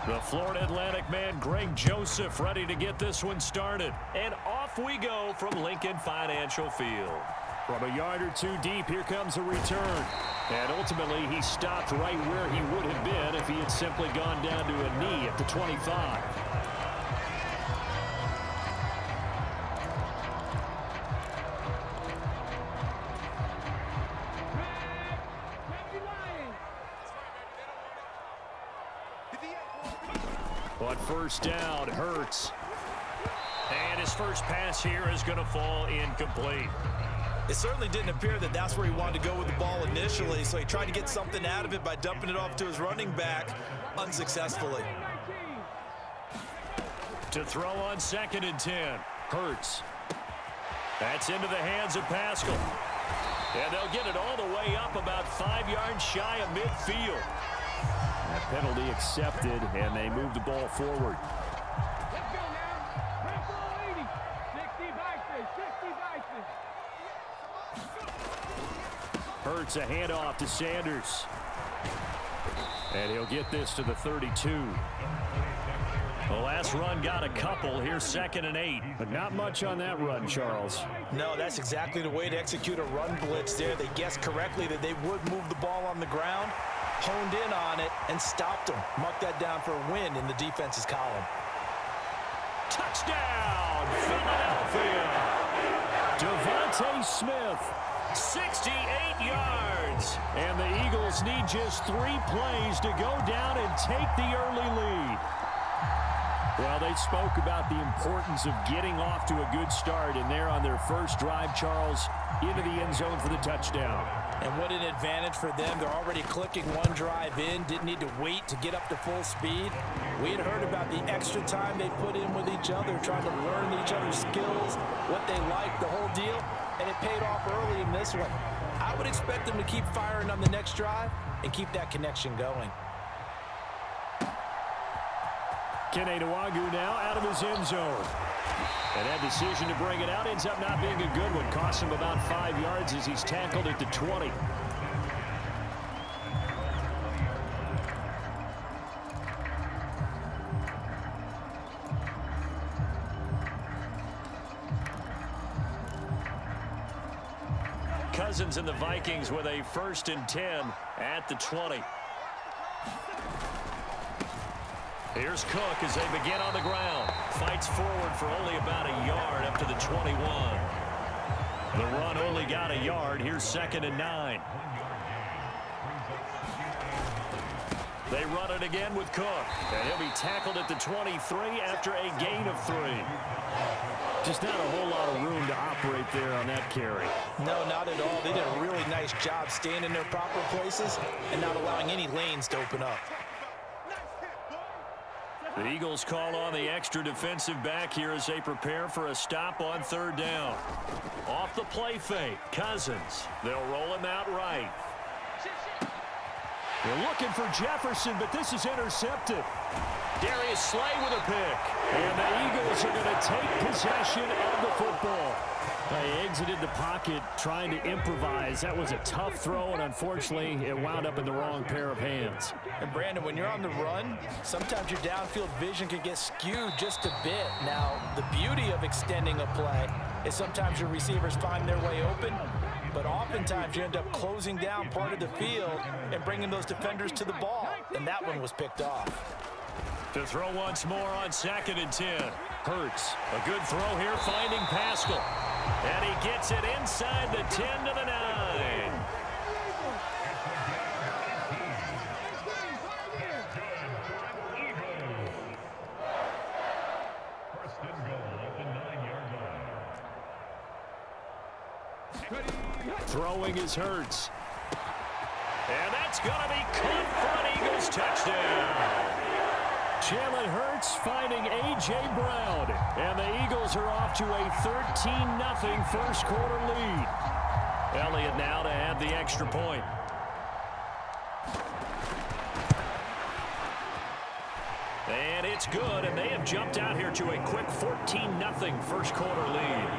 The Florida Atlantic man, Greg Joseph, ready to get this one started. And off we go from Lincoln Financial Field. From a yard or two deep, here comes a return. And ultimately, he stopped right where he would have been if he had simply gone down to a knee at the 25. On first down, Hurts. And his first pass here is going to fall incomplete. It certainly didn't appear that that's where he wanted to go with the ball initially, so he tried to get something out of it by dumping it off to his running back unsuccessfully. To throw on 2nd and 10, Hurts. That's into the hands of Pascal. And they'll get it all the way up about 5 yards shy of midfield. That penalty accepted, and they move the ball forward. Let's go now. Red ball 80. 60 Vikings. 60 Vikings. Hurts a handoff to Sanders. And he'll get this to the 32. The last run got a couple. Here's 2nd and 8. But not much on that run, Charles. No, that's exactly the way to execute a run blitz there. They guessed correctly that they would move the ball on the ground, honed in on it, and stopped them. Mark that down for a win in the defense's column. Touchdown, Philadelphia. Devontae Smith, 68 yards. And the Eagles need just 3 plays to go down and take the early lead. Well, they spoke about the importance of getting off to a good start, and they're on their first drive, Charles, into the end zone for the touchdown. And what an advantage for them. They're already clicking one drive in, didn't need to wait to get up to full speed. We had heard about the extra time they put in with each other, trying to learn each other's skills, what they like, the whole deal, and it paid off early in this one. I would expect them to keep firing on the next drive and keep that connection going. Kene Nwangwu now out of his end zone. And that decision to bring it out ends up not being a good one. Costs him about 5 yards as he's tackled at the 20. Cousins and the Vikings with a 1st and 10 at the 20. Here's Cook as they begin on the ground. Fights forward for only about a yard up to the 21. The run only got a yard. Here's 2nd and 9. They run it again with Cook. And he'll be tackled at the 23 after a gain of 3. Just not a whole lot of room to operate there on that carry. No, not at all. They did a really nice job staying in their proper places and not allowing any lanes to open up. The Eagles call on the extra defensive back here as they prepare for a stop on 3rd down. Off the play fake, Cousins. They'll roll him out right. They're looking for Jefferson, but this is intercepted. Darius Slay with a pick. And the Eagles are going to take possession of the football. They exited the pocket trying to improvise. That was a tough throw, and unfortunately, it wound up in the wrong pair of hands. And Brandon, when you're on the run, sometimes your downfield vision can get skewed just a bit. Now, the beauty of extending a play is sometimes your receivers find their way open, but oftentimes you end up closing down part of the field and bringing those defenders to the ball, and that one was picked off. To throw once more on 2nd and 10. Hurts, a good throw here, finding Pascal. And he gets it inside the 10 to the 9. Throwing is Hurts. And that's going to be caught for an Eagles touchdown. Jalen Hurts finding A.J. Brown. And the Eagles are off to a 13-0 first quarter lead. Elliott now to add the extra point. And it's good, and they have jumped out here to a quick 14-0 first quarter lead.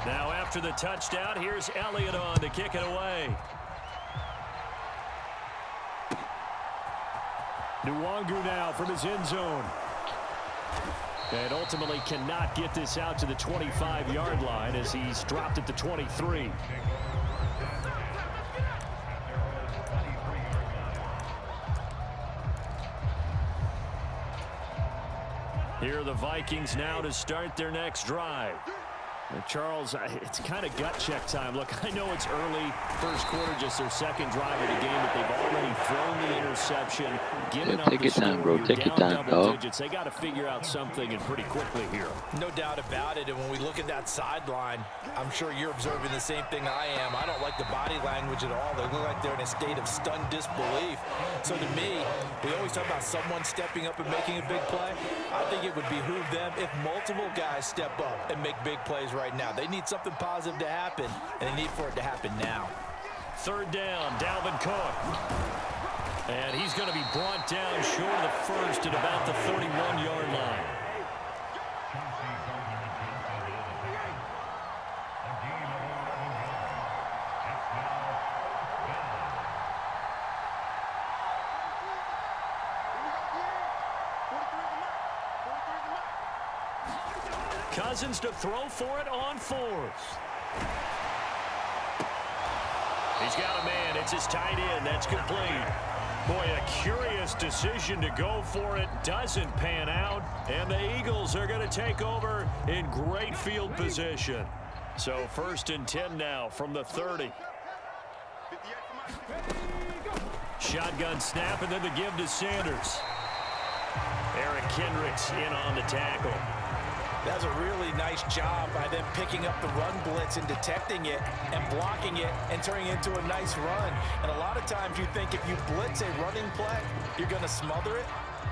Now after the touchdown. Here's Elliott on to kick it away. Nwangu now from his end zone. And ultimately cannot get this out to the 25-yard line as he's dropped at the 23. Here are the Vikings now to start their next drive. Charles, it's kind of gut check time. Look, I know it's early, first quarter, just their second drive of the game, but they've already thrown the interception, given up the score. Take your time, bro. Take your time, dog. They got to figure out something, and pretty quickly here. No doubt about it. And when we look at that sideline, I'm sure you're observing the same thing I am. I don't like the body language at all. They look like they're in a state of stunned disbelief. So to me, we always talk about someone stepping up and making a big play. I think it would behoove them if multiple guys step up and make big plays right now. They need something positive to happen, and they need for it to happen now. Third down, Dalvin Cook. And he's going to be brought down short of the first at about the 31-yard line. Cousins to throw for it on fourth. He's got a man. It's his tight end. That's complete. Boy, a curious decision to go for it. Doesn't pan out. And the Eagles are going to take over in great field position. So 1st and 10 now from the 30. Shotgun snap and then the give to Sanders. Eric Kendricks in on the tackle. That's a really nice job by them picking up the run blitz and detecting it and blocking it and turning it into a nice run. And a lot of times you think if you blitz a running play, you're going to smother it.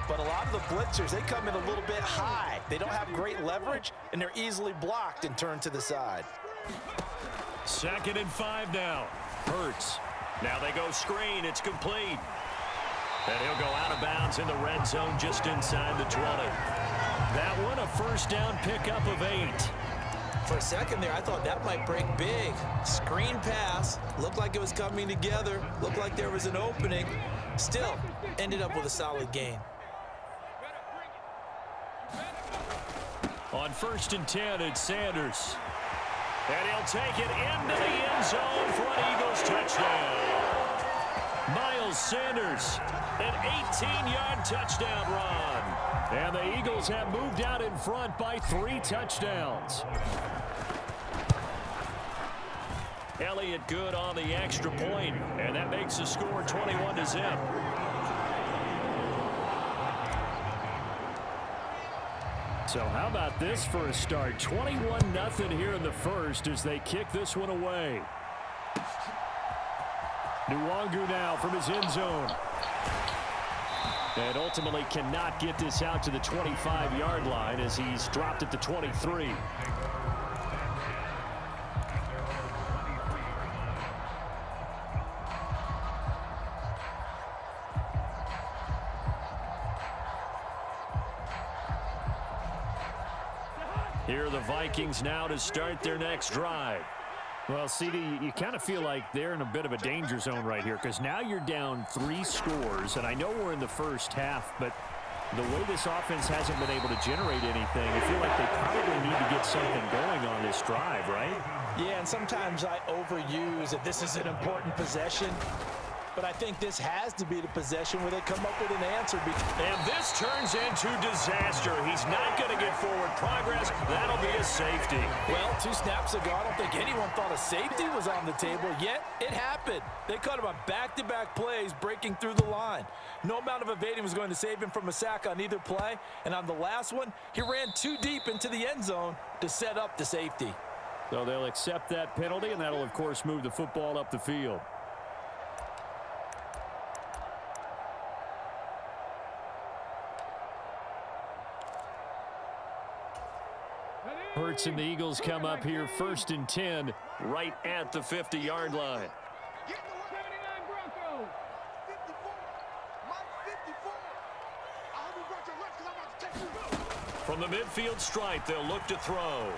But a lot of the blitzers, they come in a little bit high. They don't have great leverage, and they're easily blocked and turned to the side. 2nd and 5 now. Hurts. Now they go screen. It's complete. And he'll go out of bounds in the red zone just inside the 20. That one a first down pickup of 8. For a second there, I thought that might break big. Screen pass. Looked like it was coming together. Looked like there was an opening. Still, ended up with a solid gain. On 1st and 10, it's Sanders. And he'll take it into the end zone for an Eagles touchdown. Miles Sanders, an 18-yard touchdown run. And the Eagles have moved out in front by 3 touchdowns. Elliott good on the extra point, and that makes the score 21-0. So how about this for a start? 21-0 here in the first as they kick this one away. Nwangu now from his end zone. And ultimately cannot get this out to the 25-yard line as he's dropped at the 23. Here are the Vikings now to start their next drive. Well, CD, you kind of feel like they're in a bit of a danger zone right here because now you're down 3 scores, and I know we're in the first half, but the way this offense hasn't been able to generate anything, I feel like they probably need to get something going on this drive, right? Yeah, and sometimes I overuse that this is an important possession, but I think this has to be the possession where they come up with an answer. And this turns into disaster. He's not going to get forward progress. That'll be a safety. Well, 2 snaps ago, I don't think anyone thought a safety was on the table, yet it happened. They caught him on back-to-back plays breaking through the line. No amount of evading was going to save him from a sack on either play, and on the last one, he ran too deep into the end zone to set up the safety. So they'll accept that penalty, and that'll, of course, move the football up the field. Hurts and the Eagles come up here 1st and 10 right at the 50-yard line. 79 Broncos. 54. My 54. I hope you brought your lunch because I'm about to take you. From the midfield stripe, they'll look to throw.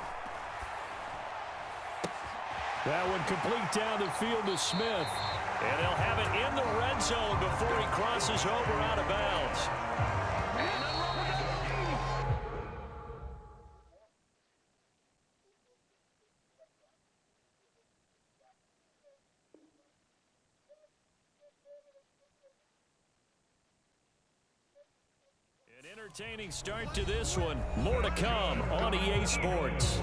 That one complete down the field to Smith. And they'll have it in the red zone before he crosses over out of bounds. An entertaining start to this one. More to come on EA Sports.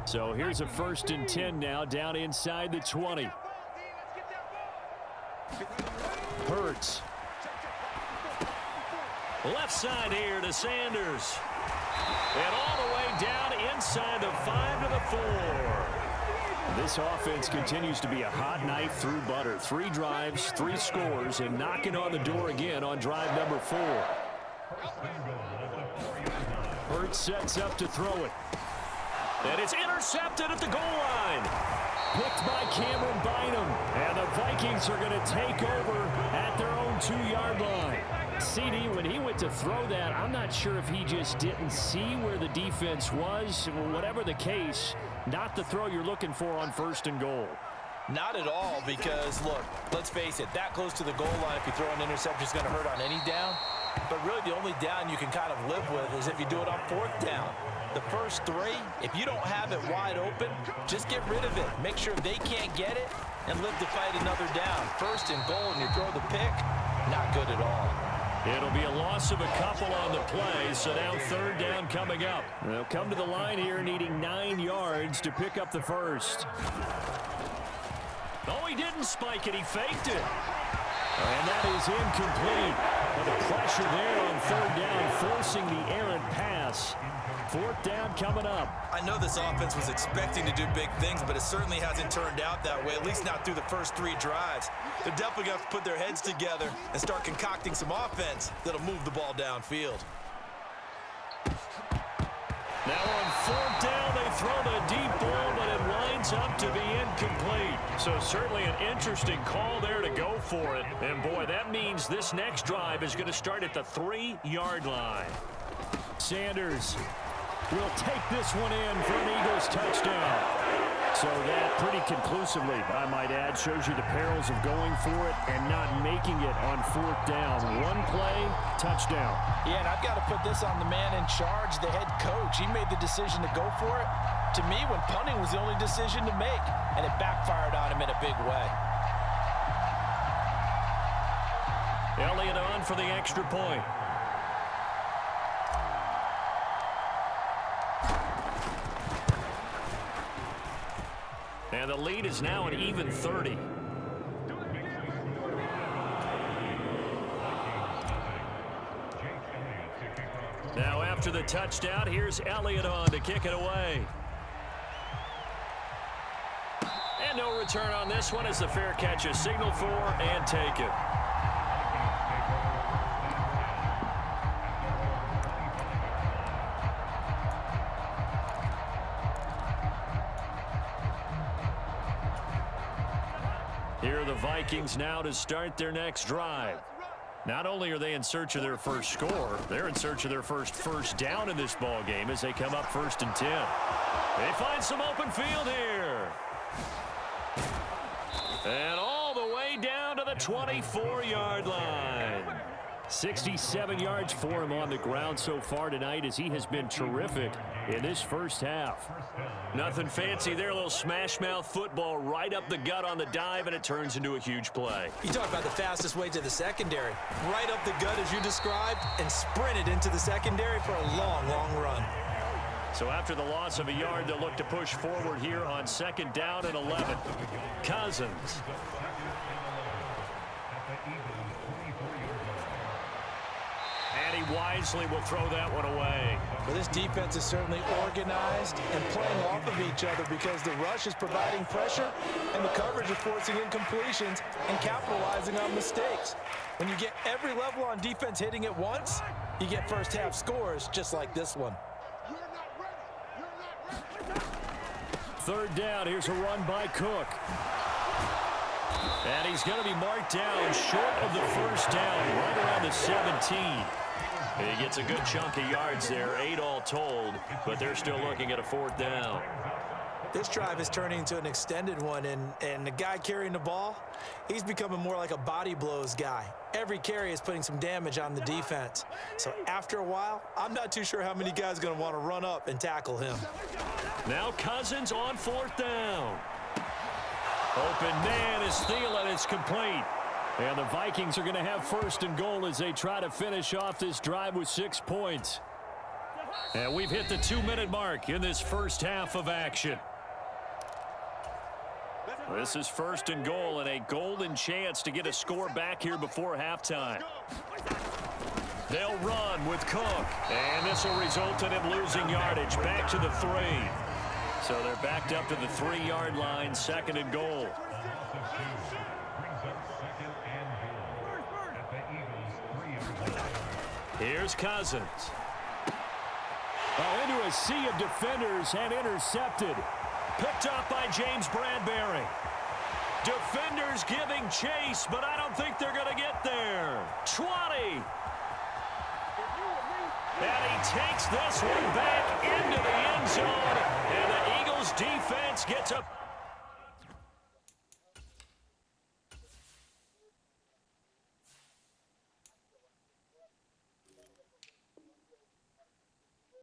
So here's a 1st and 10 now, down inside the 20. Hurts. Left side here to Sanders. And all the way down inside the 5 to the 4. This offense continues to be a hot knife through butter. 3 drives, 3 scores, and knocking on the door again on drive number 4. Hurts sets up to throw it. And it's intercepted at the goal line. Picked by Cameron Bynum. And the Vikings are going to take over at their own 2-yard line. CD, when he went to throw that, I'm not sure if he just didn't see where the defense was. Whatever the case, not the throw you're looking for on 1st and goal. Not at all, because, look, let's face it, that close to the goal line, if you throw an interception, is going to hurt on any down. But really, the only down you can kind of live with is if you do it on 4th down. The first 3, if you don't have it wide open, just get rid of it. Make sure they can't get it and live to fight another down. 1st and goal, and you throw the pick, not good at all. It'll be a loss of a couple on the play, so now 3rd down coming up. They'll come to the line here needing 9 yards to pick up the first. Oh, he didn't spike it. He faked it. And that is incomplete. But the pressure there on 3rd down, forcing the errant pass. 4th down coming up. I know this offense was expecting to do big things, but it certainly hasn't turned out that way, at least not through the first 3 drives. They're definitely going to have to put their heads together and start concocting some offense that'll move the ball downfield. Now on 4th down, they throw the deep ball, but it winds up to be incomplete. So certainly an interesting call there to go for it. And boy, that means this next drive is going to start at the 3-yard line. Sanders will take this one in for an Eagles touchdown. So that pretty conclusively, I might add, shows you the perils of going for it and not making it on 4th down. 1 play, touchdown. Yeah, and I've got to put this on the man in charge, the head coach. He made the decision to go for it. To me, when punting was the only decision to make, and it backfired on him in a big way. Elliott on for the extra point. And the lead is now an even 30. Now after the touchdown, here's Elliott on to kick it away. And no return on this one as the fair catch is signaled for and taken. Here are the Vikings now to start their next drive. Not only are they in search of their first score, they're in search of their first down in this ball game as they come up 1st and 10. They find some open field here. And all the way down to the 24-yard line. 67 yards for him on the ground so far tonight as he has been terrific in this first half. Nothing fancy there, a little smash mouth football right up the gut on the dive, and it turns into a huge play. You talk about the fastest way to the secondary. Right up the gut as you described and sprinted into the secondary for a long, long run. So after the loss of a yard, they'll look to push forward here on 2nd down and 11. Cousins. And he wisely will throw that one away. Well, this defense is certainly organized and playing off of each other because the rush is providing pressure and the coverage is forcing incompletions and capitalizing on mistakes. When you get every level on defense hitting at once, you get first half scores just like this one. 3rd down, here's a run by Cook. And he's going to be marked down short of the first down, right around the 17. He gets a good chunk of yards there, 8 all told, but they're still looking at a 4th down. This drive is turning into an extended one, and the guy carrying the ball, he's becoming more like a body blows guy. Every carry is putting some damage on the defense. So after a while, I'm not too sure how many guys are going to want to run up and tackle him. Now Cousins on 4th down. Open man is Thielen. It's complete. And the Vikings are going to have 1st and goal as they try to finish off this drive with 6 points. And we've hit the 2-minute mark in this first half of action. This is 1st and goal and a golden chance to get a score back here before halftime. They'll run with Cook. And this will result in him losing yardage back to the 3. So they're backed up to the 3-yard line, 2nd and goal. Here's Cousins. Into a sea of defenders and intercepted. Picked up by James Bradbury. Defenders giving chase, but I don't think they're going to get there. 20. And he takes this one back into the end zone. And the Eagles defense gets a